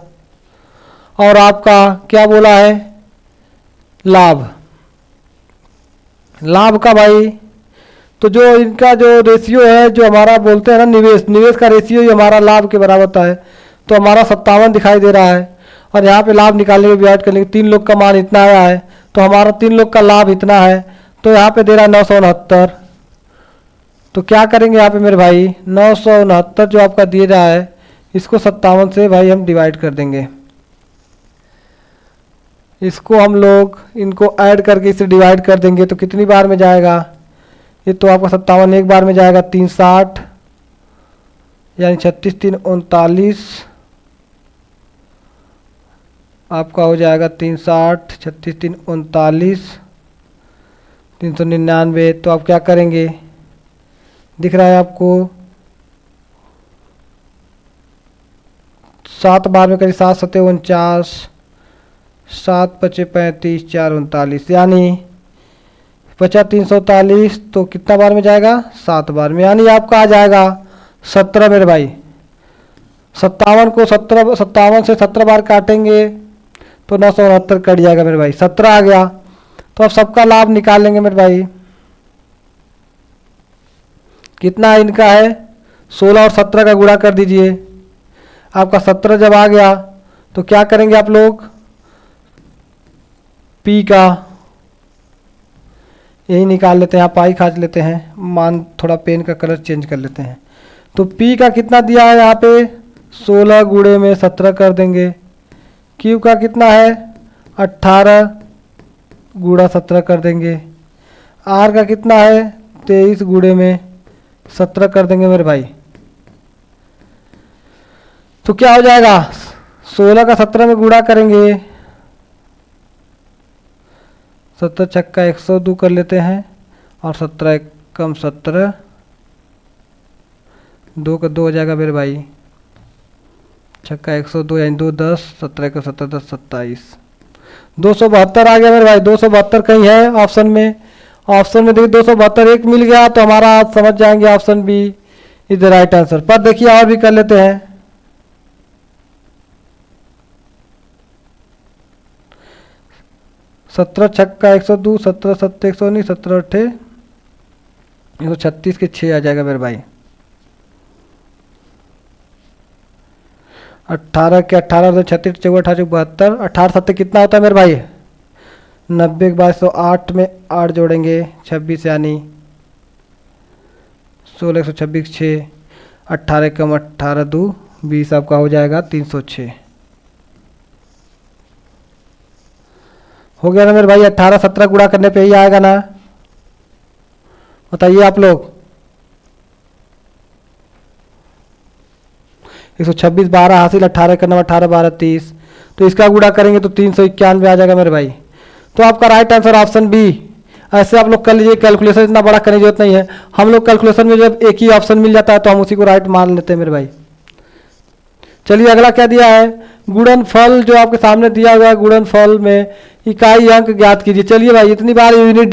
और आपका क्या बोला है, लाभ, लाभ का भाई तो जो इनका जो रेशियो है, जो हमारा बोलते हैं ना निवेश का रेशियो ही हमारा लाभ के बराबर होता है। तो हमारा 57 दिखाई दे रहा है और यहाँ पे लाभ निकालने के विभाजित करने के 3 लोग का मान इतना आया है, तो हमारा 3 लोग का लाभ इतना है। तो यहाँ पे दे रहा है 969। तो क्या करेंगे यहाँ पे मेरे भाई, 969 जो आपका दिए रहा है इसको 57 से भाई हम डिवाइड कर देंगे। इसको हम लोग इनको ऐड करके इसे डिवाइड कर देंगे तो कितनी बार में जाएगा, ये तो आपका 57 एक बार में जाएगा, 3 60 यानी 36 3 39 आपका हो जाएगा 3 60, 36 3 39 399। तो आप क्या करेंगे, दिख रहा है आपको 7 बार में करिए, 7 7 49, 7 5 35 4 39, यानी 50 340। तो कितना बार में जाएगा, 7 बार में, यानी आपका आ जाएगा 17 मेरे भाई। 57 को 57 से 17 बार काटेंगे तो 969 कट जाएगा मेरे भाई, 17 आ गया। तो अब सबका लाभ निकाल लेंगे मेरे भाई, कितना इनका है, 16 और 17 का गुणा कर दीजिए। आपका 17 जब आ गया तो क्या करेंगे आप लोग, पी का यही निकाल लेते हैं, आप पाई खाच लेते हैं, मान थोड़ा पेन का कलर चेंज कर लेते हैं। तो पी का कितना दिया है यहाँ पे, 16 गुणे में 17 कर देंगे। क्यू का कितना है, 18 गुणा 17 कर देंगे। आर का कितना है, 23 गुणे में 17 कर देंगे मेरे भाई। तो क्या हो जाएगा, 16 का 17 में गुणा करेंगे, 17 छक्का 102 कर लेते हैं और 17 एकम 17, 2 का 2 हो जाएगा मेरे भाई, छक्का 102 यानी 2 10, 17 का 17 10 27, 272 आ गया मेरे भाई। 272 कहीं है ऑप्शन में, ऑप्शन में देखिए 272 एक मिल गया तो हमारा समझ जाएंगे option B, is the right answer. पर देखिए और भी कर लेते हैं। सत्रह छक्का 102, 17 सत्ते 119, 17 अट्ठे 136 के 6 आ जाएगा मेरे भाई। 18 के 18 36 चौवन 18 72, 18 सत्ते कितना होता है मेरे भाई? 90 के बाद 108 में 8 जोड़ेंगे 26 यानी 16 126 6, 18 कम 18 2 20 आपका हो जाएगा 306। हो गया ना मेरे भाई? 18 17 गुणा करने पे ही आएगा ना? बताइए आप लोग। 126 12 हासिल, 18 का नंबर 18 12 30, तो इसका गुणा करेंगे तो 391 आ जाएगा मेरे भाई। तो आपका राइट आंसर ऑप्शन बी। ऐसे आप लोग कर लीजिए, कैलकुलेशन इतना बड़ा करने की जरूरत नहीं है। हम लोग कैलकुलेशन में जब एक ही ऑप्शन मिल जाता है तो हम उसी को राइट मान लेते हैं मेरे भाई। चलिए अगला क्या दिया है? गुणनफल जो आपके सामने दिया हुआ है, गुणनफल में इकाई अंक ज्ञात कीजिए। चलिए भाई, इतनी बार यूनिट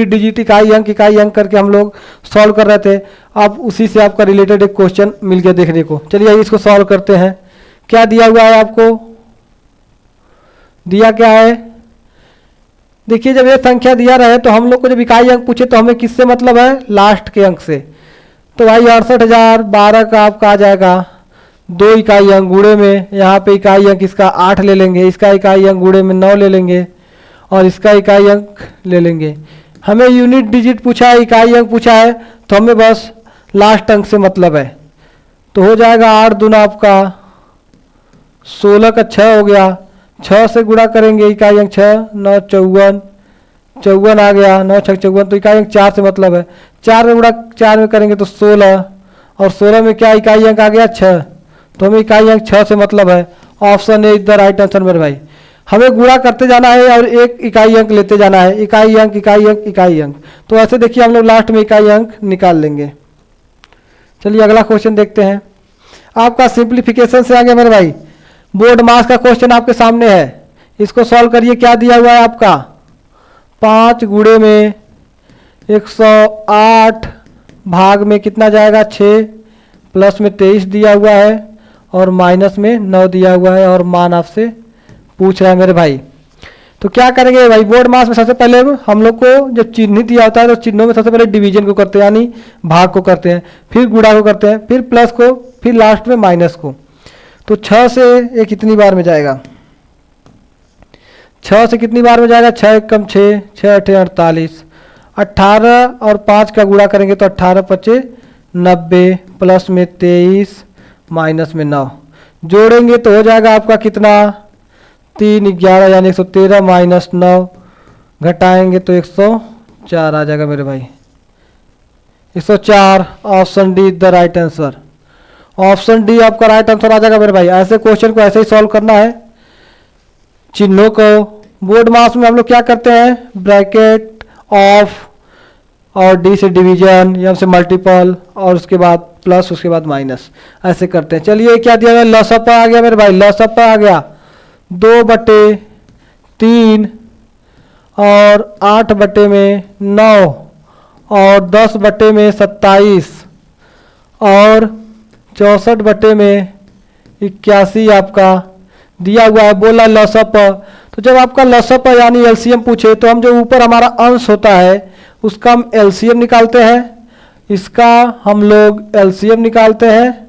डिजिट इकाई अंक करके हम लोग सॉल्व कर रहे थे। अब उसी से आपका रिलेटेड एक क्वेश्चन मिल गया देखने को। चलिए इसको सॉल्व करते हैं। क्या दिया हुआ है आपको? दिया क्या है? देखिए जब ये संख्या दिया रहे तो हम लोग को जब इकाई अंक पूछे तो हमें किससे मतलब है? लास्ट के अंक से। तो भाई 68,012 का आपका आ जाएगा 2 इकाई अंक गुणे में, यहाँ पे इकाई अंक इसका 8 ले लेंगे, इसका इकाई अंक गुणे में 9 ले लेंगे और इसका इकाई अंक ले लेंगे। हमें यूनिट डिजिट पूछा है, इकाई अंक पूछा है, तो हमें बस लास्ट अंक से मतलब है। तो हो जाएगा 8 दूना आपका 16 का 6 हो गया, 6 से गुणा करेंगे इकाई अंक 6 9 54 54 आ गया, 9 6 54, तो इकाई अंक 4 से मतलब है। 4 में गुणा 4 में करेंगे तो 16 और 16 में क्या इकाई अंक आ गया? 6, तो हमें इकाई अंक 6 से मतलब है। Option A is the right answer मेरे भाई। हमें गुणा करते जाना है और एक इकाई अंक लेते जाना है, इकाई अंक इकाई अंक इकाई अंक। तो ऐसे देखिए हम लोग लास्ट में इकाई अंक निकाल लेंगे। चलिए अगला क्वेश्चन देखते हैं। आपका सिंप्लीफिकेशन से आ गया मेरे भाई। बोर्ड मास का क्वेश्चन आपके सामने है, इसको सॉल्व करिए। क्या दिया हुआ है आपका? 5 गुणे में 108 भाग में कितना जाएगा? 6, प्लस में 23 दिया हुआ है और माइनस में 9 दिया हुआ है और मान आपसे पूछ रहा है मेरे भाई। तो क्या करेंगे भाई? बोर्ड मास में सबसे पहले हम लोग को जब चिन्ह दिया होता है तो चिन्हों में सबसे पहले डिवीजन को करते हैं, यानी भाग को करते हैं, फिर गुणा को करते हैं, फिर प्लस को, फिर लास्ट में माइनस को। तो 6 से ये कितनी बार में जाएगा? 6 से कितनी बार में जाएगा? 6 कम 6 6 8 48, 18 और 5 का गुणा करेंगे तो 18 5 90, प्लस में 23 माइनस में 9 जोड़ेंगे तो हो जाएगा आपका कितना? 3 11 यानी 113 माइनस 9 घटाएंगे तो 104 आ जाएगा मेरे भाई। 104 option D is the right answer. Option D आपका राइट आंसर आ जाएगा मेरे भाई। ऐसे क्वेश्चन को ऐसे ही सॉल्व करना है। चिन्हों को बोर्ड मास में हम लोग क्या करते हैं? ब्रैकेट ऑफ और डी से डिवीजन, एम से मल्टीपल और उसके बाद प्लस, उसके बाद माइनस, ऐसे करते हैं। चलिए क्या दिया गया? लसअपा आ गया मेरे भाई। लसअपा आ गया 2/3 और 8/9 और 10/27 और 64/81 आपका दिया हुआ है। बोला लसअपा। तो जब आपका लसअपा यानी एलसीएम पूछे तो हम जो ऊपर हमारा अंश होता है उसका हम एलसीएम निकालते हैं, इसका हम लोग एलसीएम निकालते हैं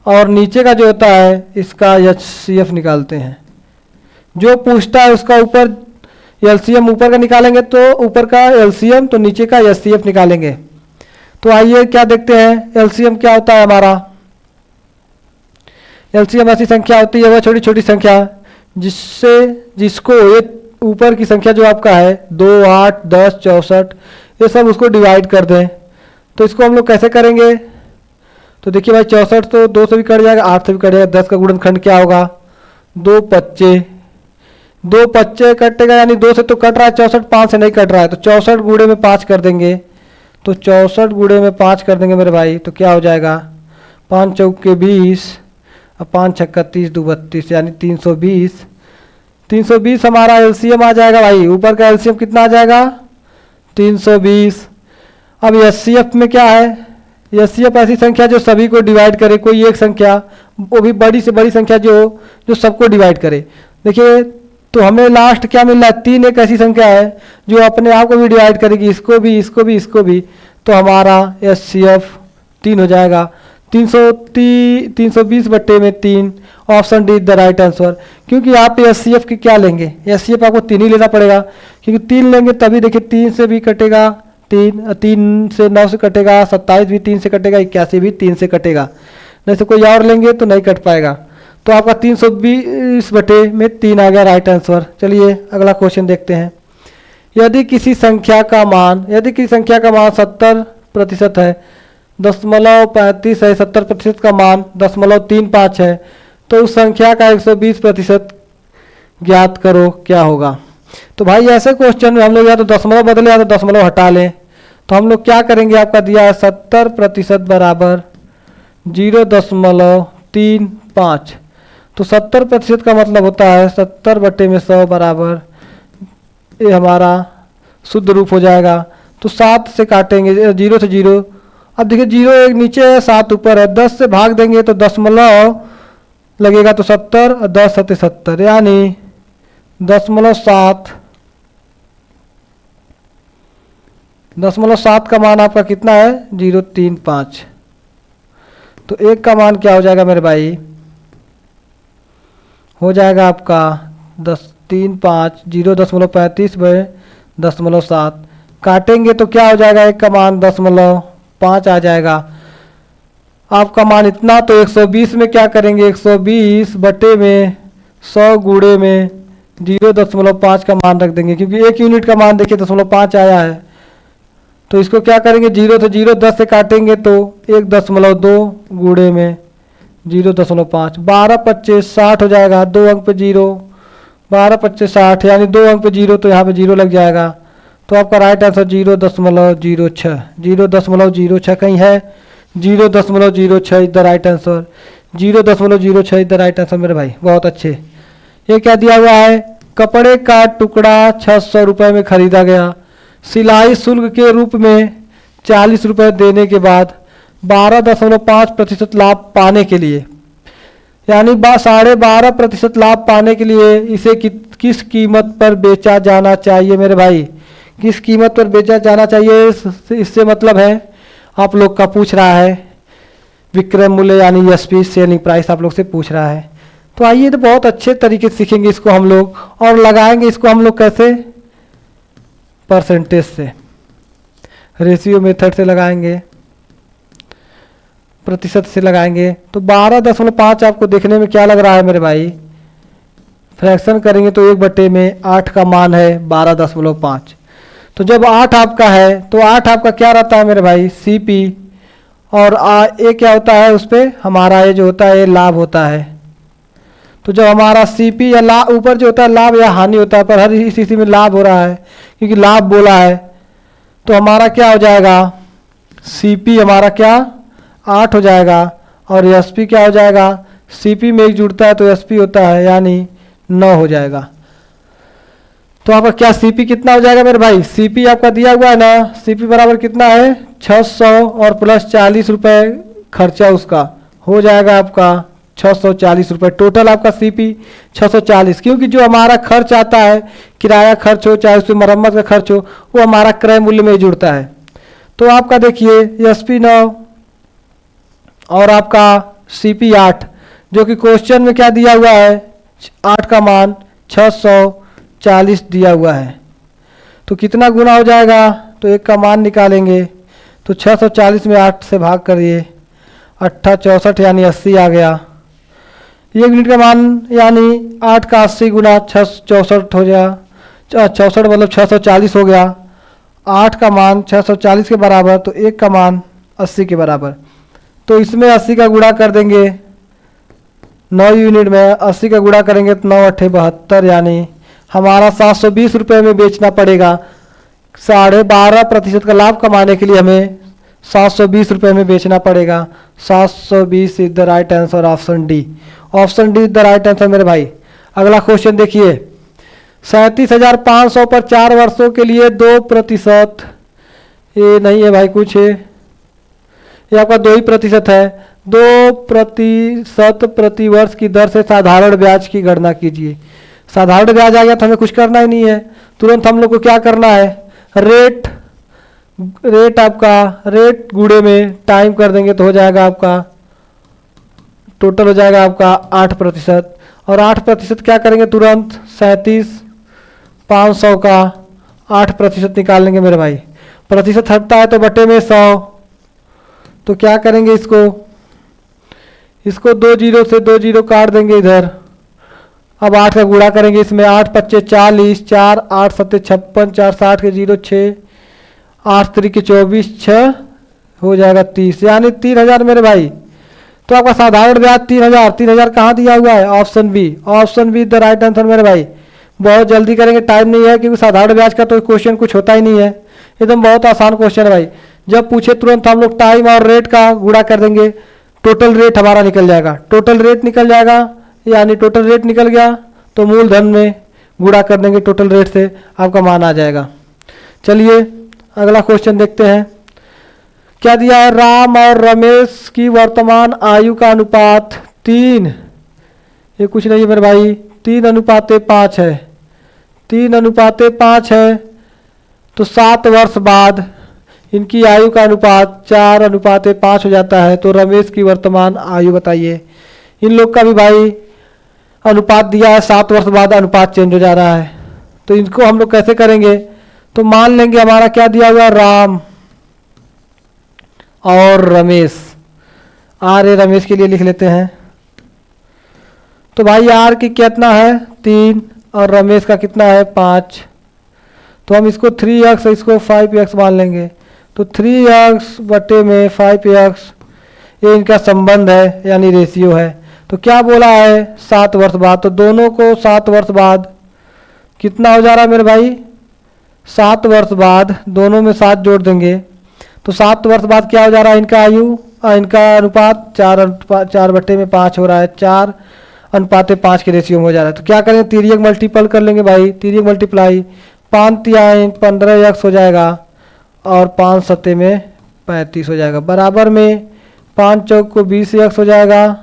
और नीचे का जो होता है इसका एचसीएफ निकालते हैं। जो पूछता है उसका ऊपर एलसीएम ऊपर का निकालेंगे तो ऊपर का एलसीएम, तो नीचे का एचसीएफ निकालेंगे। तो आइए क्या देखते हैं एलसीएम क्या होता है हमारा। एलसीएम ऐसी संख्या होती है, वह छोटी छोटी संख्या जिसको ये ऊपर की संख्या जो आपका है 2 8 10 64 ये सब उसको डिवाइड कर दें। तो इसको हम लोग कैसे करेंगे? तो देखिए भाई 64 तो 2 से भी कट जाएगा, 8 से भी कट जाएगा। 10 का गुणनखंड क्या होगा? 2 25 कटेगा, यानी 2 से तो कट रहा है 64, 5 से नहीं कट रहा है, तो 64 गुणे में 5 कर देंगे। तो 64 गुणे में 5 कर देंगे मेरे भाई, तो क्या हो जाएगा? 5 चौके 20 और 5 छक्का 30 2 32 यानी 320। 320 हमारा एलसीएम आ जाएगा भाई। ऊपर का एलसीएम कितना आ जाएगा? 320। अब एचसीएफ में क्या है? एचसीएफ ऐसी संख्या जो सभी को डिवाइड करे, कोई एक संख्या, वो भी बड़ी से बड़ी संख्या जो जो सबको डिवाइड करे। देखिए तो हमें लास्ट क्या मिल रहा है, 3 एक ऐसी संख्या है जो अपने आप को भी डिवाइड करेगी, इसको भी, इसको भी, इसको भी। तो हमारा एचसीएफ 3 हो जाएगा। 320 बट्टे में 3, option D is the right answer. क्योंकि आप एचसीएफ की क्या लेंगे, एचसीएफ आपको 3 ही लेना पड़ेगा, क्योंकि 3 लेंगे तभी देखिए 3 से भी कटेगा, 3 से 9 से कटेगा, 27 भी 3 से कटेगा, 81 भी 3 से कटेगा। नहीं तो कोई और लेंगे तो नहीं कट पाएगा। तो आपका 320 बटे में 3 आ गया राइट आंसर। चलिए अगला क्वेश्चन देखते हैं। यदि किसी संख्या का मान 70% है, 0.35 है, 70% का मान 0.35 है, तो उस संख्या का 120% ज्ञात करो, क्या होगा। तो भाई ऐसे क्वेश्चन में हम लोग या तो दशमलव बदले या तो दशमलव हटा लें। तो हम लोग क्या करेंगे, आपका दिया है 70% बराबर 0.35। तो 70% का मतलब होता है 70 बटे में 100 बराबर, ये हमारा शुद्ध रूप हो जाएगा। तो 7 से काटेंगे, 0 से 0। अब देखिए 0 एक नीचे है, 7 ऊपर है, 10 से भाग देंगे तो दशमलव लगेगा, तो 70 और 10 सत्ते 70, यानी 0.7 का मान आपका कितना है, 0.35। तो एक का मान क्या हो जाएगा मेरे भाई, हो जाएगा आपका 0.35 0.35/0.7 काटेंगे तो क्या हो जाएगा, एक का मान 0.5 आ जाएगा। आपका मान इतना, तो 120 में क्या करेंगे, 120 बटे में 100 गुणे में 0.5 का मान रख देंगे, क्योंकि एक यूनिट का मान देखिए 0.5 आया है। तो इसको क्या करेंगे, 0 से 0 10 से काटेंगे तो 1.2 गुणे में 0.5, 12×5 60 हो जाएगा, 2 अंक पे 0, 12×5 60, यानी 2 अंक पे 0, तो यहाँ पे 0 लग जाएगा। तो आपका राइट आंसर 0.06 कहीं है, 0.06 is the right answer. 0.06 is the right answer मेरे भाई, बहुत अच्छे। ये क्या दिया हुआ है, कपड़े का टुकड़ा 600 रुपये में खरीदा गया, सिलाई शुल्क के रूप में 40 रुपये देने के बाद 12.5% लाभ पाने के लिए, यानी 12.5% लाभ पाने के लिए इसे किस कीमत पर बेचा जाना चाहिए मेरे भाई, किस कीमत पर बेचा जाना चाहिए। इससे मतलब है आप लोग का पूछ रहा है विक्रय मूल्य, यानी एसपी सेलिंग प्राइस आप लोग से पूछ रहा है। तो आइए तो बहुत अच्छे तरीके से सीखेंगे इसको हम लोग, और लगाएंगे इसको हम लोग कैसे, परसेंटेज से, रेशियो मेथड से लगाएंगे, प्रतिशत से लगाएंगे। तो 12.5 आपको देखने में क्या लग रहा है मेरे भाई, फ्रैक्शन करेंगे तो 1/8 का मान है 12.5। तो जब 8 आपका है तो 8 आपका क्या रहता है मेरे भाई, सीपी, और ये क्या होता है, उस पर हमारा ये जो होता है ये लाभ होता है। तो जब हमारा सीपी या लाभ ऊपर जो होता है लाभ या हानि होता है, पर हर स्थिति में लाभ हो रहा है क्योंकि लाभ बोला है, तो हमारा क्या हो जाएगा, सीपी हमारा क्या 8 हो जाएगा, और एसपी क्या हो जाएगा, सीपी में एक जुड़ता है तो एसपी होता है, यानी 9 हो जाएगा। तो आपका क्या सीपी कितना हो जाएगा मेरे भाई, सीपी आपका दिया हुआ है ना, सीपी बराबर कितना है 600 और प्लस 40 रुपये खर्चा उसका, हो जाएगा आपका 640 रुपये। टोटल आपका सीपी 640, क्योंकि जो हमारा खर्च आता है, किराया खर्च हो चाहे उसमें मरम्मत का खर्च हो, वो हमारा क्रय मूल्य में जुड़ता है। तो आपका देखिए एसपी 9 और आपका सीपी 8, जो कि क्वेश्चन में क्या दिया हुआ है, 8 का मान 640 दिया हुआ है। तो कितना गुना हो जाएगा, तो एक का मान निकालेंगे तो 640 में 8 से भाग करिए, 8×8 = यानी 80 आ गया। 1 यूनिट का मान यानी 8 का 80 गुना 664 हो गया, 64 मतलब 640 हो गया। 8 का मान 640 के बराबर, तो 1 का मान 80 के बराबर। तो इसमें 80 का गुणा कर देंगे 9 यूनिट में, 80 का गुणा करेंगे तो 9×8 = 72, यानी हमारा 720 रुपये में बेचना पड़ेगा। 12.5% का लाभ कमाने के लिए हमें 720 रुपये में बेचना पड़ेगा। 720 is the right answer, option D. Option D is the right answer मेरे भाई। अगला क्वेश्चन देखिए, 37,500 पर 4 वर्षों के लिए 2%, ये नहीं है भाई कुछ है, ये आपका 2% है। 2% प्रतिवर्ष की दर से साधारण ब्याज की गणना कीजिए। साधारण ब्याज आ गया तो हमें कुछ करना ही नहीं है, तुरंत हम लोग को क्या करना है, रेट आपका रेट गुणे में टाइम कर देंगे तो हो जाएगा आपका टोटल हो जाएगा आपका 8%। और 8% क्या करेंगे तुरंत 37,500 का 8% निकाल लेंगे मेरे भाई। प्रतिशत हटता है तो बटे में 100, तो क्या करेंगे इसको 2 जीरो से 2 जीरो काट देंगे इधर। अब 8 का गुणा करेंगे इसमें, 8 पच्चे 40, 4 8 सत्ते 56, 4 60 के 0 6, 8 तरीके 24, 6 हो जाएगा 30, यानी 3000 मेरे भाई। तो आपका साधारण ब्याज 3000। 3000 कहाँ दिया हुआ है, option be the right answer मेरे भाई। बहुत जल्दी करेंगे, टाइम नहीं है, क्योंकि साधारण ब्याज का तो क्वेश्चन कुछ होता ही नहीं है, एकदम बहुत आसान क्वेश्चन है भाई। जब पूछे तुरंत हम लोग टाइम और रेट का गुणा कर देंगे, टोटल रेट हमारा निकल जाएगा। टोटल रेट निकल जाएगा, यानी टोटल रेट निकल गया तो मूलधन में गुणा कर देंगे टोटल रेट से, आपका मान आ जाएगा। चलिए अगला क्वेश्चन देखते हैं। क्या दिया है, राम और रमेश की वर्तमान आयु का अनुपात 3, ये कुछ नहीं है मेरे भाई, 3:5 है। 3:5 है तो 7 वर्ष बाद इनकी आयु का अनुपात 4:5 हो जाता है। तो रमेश की वर्तमान आयु बताइए। इन लोग का भी भाई अनुपात दिया है, 7 वर्ष बाद अनुपात चेंज हो जा रहा है, तो इनको हम लोग कैसे करेंगे, तो मान लेंगे हमारा क्या दिया हुआ है, राम और रमेश। आर ए रमेश के लिए लिख लेते हैं। तो भाई आर की कितना है 3 और रमेश का कितना है 5, तो हम इसको 3x इसको 5x मान लेंगे। तो 3x बटे में 5x ये इनका संबंध है, यानी रेशियो है। तो क्या बोला है 7 वर्ष बाद, तो दोनों को 7 वर्ष बाद कितना हो जा रहा है मेरे भाई, 7 वर्ष बाद दोनों में 7 जोड़ देंगे तो 7 वर्ष बाद क्या हो जा रहा है इनका आयु, इनका अनुपात 4/5 हो रहा है, 4:5 के रेशियो में हो जा रहा है। तो क्या करेंगे, तिर्यक मल्टीपल कर लेंगे भाई, तिर्यक मल्टीप्लाई 5×3 15x हो जाएगा और 5 सत्ते में 35 हो जाएगा, बराबर में 5 चौक को 20x हो जाएगा,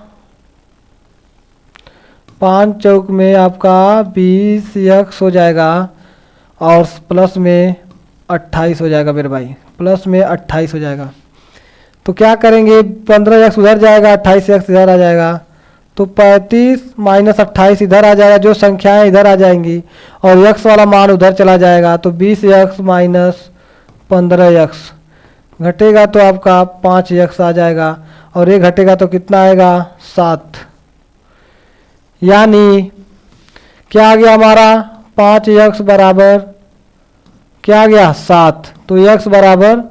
5 चौक में आपका 20x हो जाएगा और प्लस में 28 हो जाएगा मेरे भाई, प्लस में 28 हो जाएगा। तो क्या करेंगे 15x उधर जाएगा, 28x इधर आ जाएगा, तो 35 माइनस 28 इधर आ जाएगा, जो संख्याएं इधर आ जाएंगी और x वाला मान उधर चला जाएगा, तो 20x माइनस 15x घटेगा तो आपका 5x आ जाएगा और ये घटेगा तो कितना आएगा 7, यानी क्या आ गया हमारा 5x बराबर क्या आ गया 7। तो x बराबर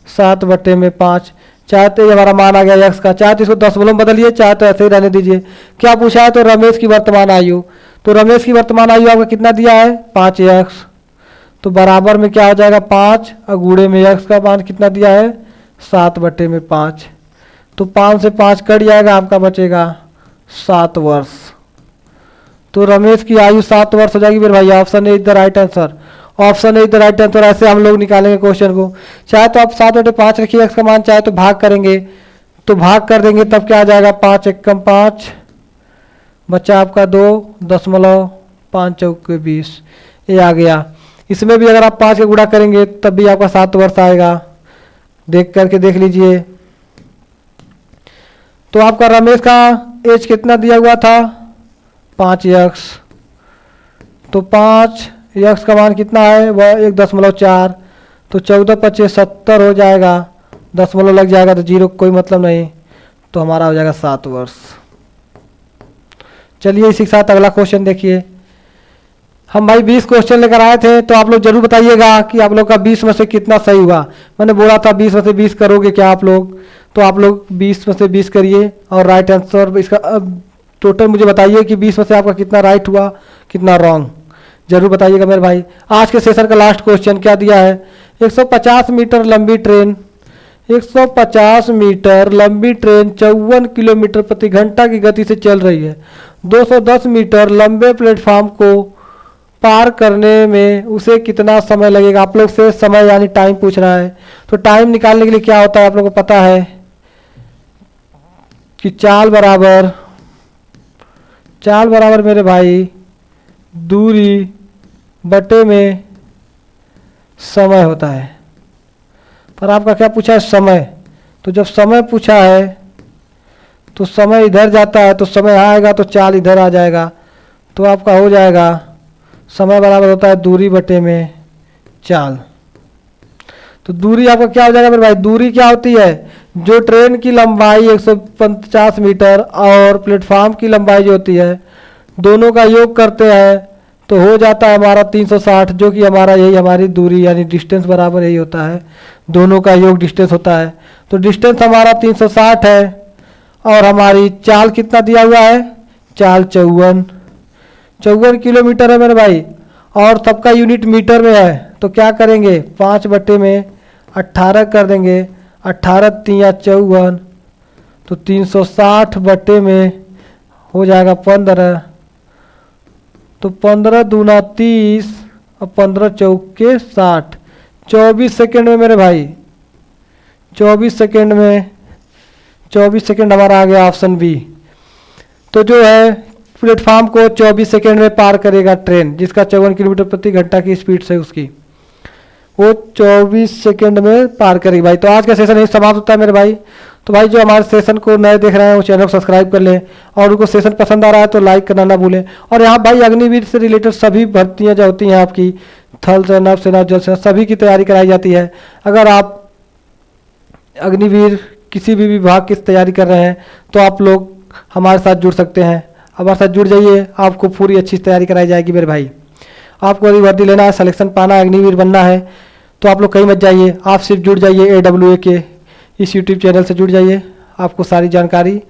7/5, चाहे तो ये हमारा मान आ गया x का, चाहे तो इसको दशमलव में बदलिए, चाहे तो ऐसे ही रहने दीजिए। क्या पूछा है, तो रमेश की वर्तमान आयु, तो रमेश की वर्तमान आयु आपका कितना दिया है 5x, तो बराबर में क्या हो जाएगा 5 और गुणे में x का मान कितना दिया है 7/5, तो 5 से 5 कट जाएगा, आपका बचेगा 7 वर्ष। तो रमेश की आयु 7 वर्ष हो जाएगी मेरे भाई, option A is the right answer, option A is the right answer. ऐसे हम लोग निकालेंगे क्वेश्चन को, चाहे तो आप 7/5 रखिए एक्स का मान, चाहे तो भाग करेंगे तो भाग कर देंगे, तब क्या आ जाएगा 5 एकम 5, बच्चा आपका 2.5 चौक 20, ये आ गया। इसमें भी अगर आप 5 का गुणा करेंगे तब भी आपका 7 वर्ष आएगा, देख करके देख लीजिए। तो आपका रमेश का एज कितना दिया हुआ था 5x, तो 5x का मान कितना है वह 1.4, तो 14×5 70 हो जाएगा, दशमलव लग जाएगा तो 0 कोई मतलब नहीं, तो हमारा हो जाएगा 7 वर्ष। चलिए इसी के साथ अगला क्वेश्चन देखिए। हम भाई 20 क्वेश्चन लेकर आए थे, तो आप लोग जरूर बताइएगा कि आप लोग का 20 में से कितना सही हुआ। मैंने बोला था 20 में से 20 करोगे क्या आप लोग, तो आप लोग 20 में से 20 करिए और राइट आंसर इसका टोटल मुझे बताइए कि 20 में से आपका कितना राइट हुआ कितना रॉन्ग, जरूर बताइएगा मेरे भाई। आज के सेशन का लास्ट क्वेश्चन क्या दिया है, 150 मीटर लंबी ट्रेन 150 मीटर लंबी ट्रेन 54 किलोमीटर प्रति घंटा की गति से चल रही है। 210 मीटर लंबे प्लेटफॉर्म को पार करने में उसे कितना समय लगेगा। आप लोग से समय यानी टाइम पूछ रहा है, तो टाइम निकालने के लिए क्या होता है आप लोगों को पता है, कि चाल बराबर मेरे भाई दूरी बटे में समय होता है। पर आपका क्या पूछा है? समय। तो जब समय पूछा है तो समय इधर जाता है, तो समय आएगा तो चाल इधर आ जाएगा, तो आपका हो जाएगा समय बराबर होता है दूरी बटे में चाल। तो दूरी आपका क्या हो जाएगा मेरे भाई? दूरी क्या होती है? जो ट्रेन की लंबाई 150 मीटर और प्लेटफॉर्म की लंबाई जो होती है, दोनों का योग करते हैं तो हो जाता है हमारा 360, जो कि हमारा यही हमारी दूरी यानी डिस्टेंस बराबर यही होता है, दोनों का योग डिस्टेंस होता है। तो डिस्टेंस हमारा 360 है और हमारी चाल कितना दिया हुआ है? चाल 54 किलोमीटर है मेरे भाई, और सबका यूनिट मीटर में है। तो क्या करेंगे? 5 बटे में 18 कर देंगे, 18 तिया 54, तो 360 बटे में हो जाएगा 15, तो 15 दूना 30 और 15 चौके 60, 24 सेकेंड में मेरे भाई, 24 सेकेंड हमारा आ गया ऑप्शन बी। तो जो है प्लेटफॉर्म को 24 सेकेंड में पार करेगा ट्रेन, जिसका 54 किलोमीटर प्रति घंटा की स्पीड से उसकी, वो 24 सेकेंड में पार करेगी भाई। तो आज का सेशन यही समाप्त होता है मेरे भाई। तो भाई जो हमारे सेशन को नए देख रहे हैं वो चैनल को सब्सक्राइब कर लें, और उनको सेशन पसंद आ रहा है तो लाइक करना ना भूलें। और यहाँ भाई अग्निवीर से रिलेटेड सभी भर्तियाँ जो होती हैं आपकी, थल सेना, सेना, जल सेना, सभी की तैयारी कराई जाती है। अगर आप अग्निवीर किसी भी विभाग की तैयारी कर रहे हैं तो आप लोग हमारे साथ जुड़ सकते हैं, हमारे साथ जुड़ जाइए, आपको पूरी अच्छी तैयारी कराई जाएगी मेरे भाई। आपको यदि वर्दी लेना है, सिलेक्शन पाना है, अग्निवीर बनना है, तो आप लोग कहीं मत जाइए, आप सिर्फ जुड़ जाइए AWA के इस यूट्यूब चैनल से जुड़ जाइए। आपको सारी जानकारी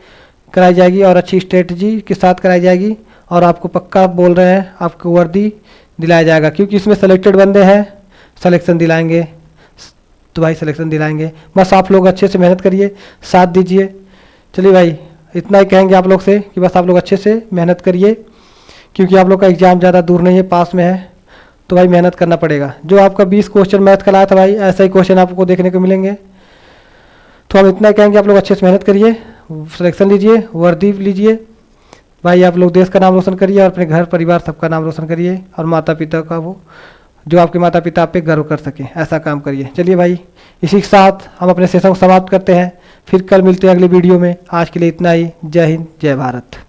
कराई जाएगी और अच्छी स्ट्रेटजी के साथ कराई जाएगी, और आपको पक्का बोल रहे हैं आपको वर्दी दिलाया जाएगा, क्योंकि इसमें सेलेक्टेड बंदे हैं, सिलेक्शन दिलाएंगे। तो भाई सिलेक्शन दिलाएंगे, बस आप लोग अच्छे से मेहनत करिए, साथ दीजिए। चलिए भाई इतना ही कहेंगे आप लोग से कि बस आप लोग अच्छे से मेहनत करिए, क्योंकि आप लोग का एग्ज़ाम ज़्यादा दूर नहीं है, पास में है, तो भाई मेहनत करना पड़ेगा। जो आपका 20 क्वेश्चन मैथ का लाया था भाई, ऐसा ही क्वेश्चन आपको देखने को मिलेंगे। तो हम इतना ही कहेंगे, आप लोग अच्छे से मेहनत करिए, सिलेक्शन लीजिए, वर्दी लीजिए भाई। आप लोग देश का नाम रोशन करिए और अपने घर परिवार सबका नाम रोशन करिए, और माता पिता का, वो जो आपके माता पिता आप पे गर्व कर सकें, ऐसा काम करिए। चलिए भाई इसी के साथ हम अपने सेशन को समाप्त करते हैं, फिर कल मिलते हैं अगली वीडियो में। आज के लिए इतना ही। जय हिंद, जय भारत।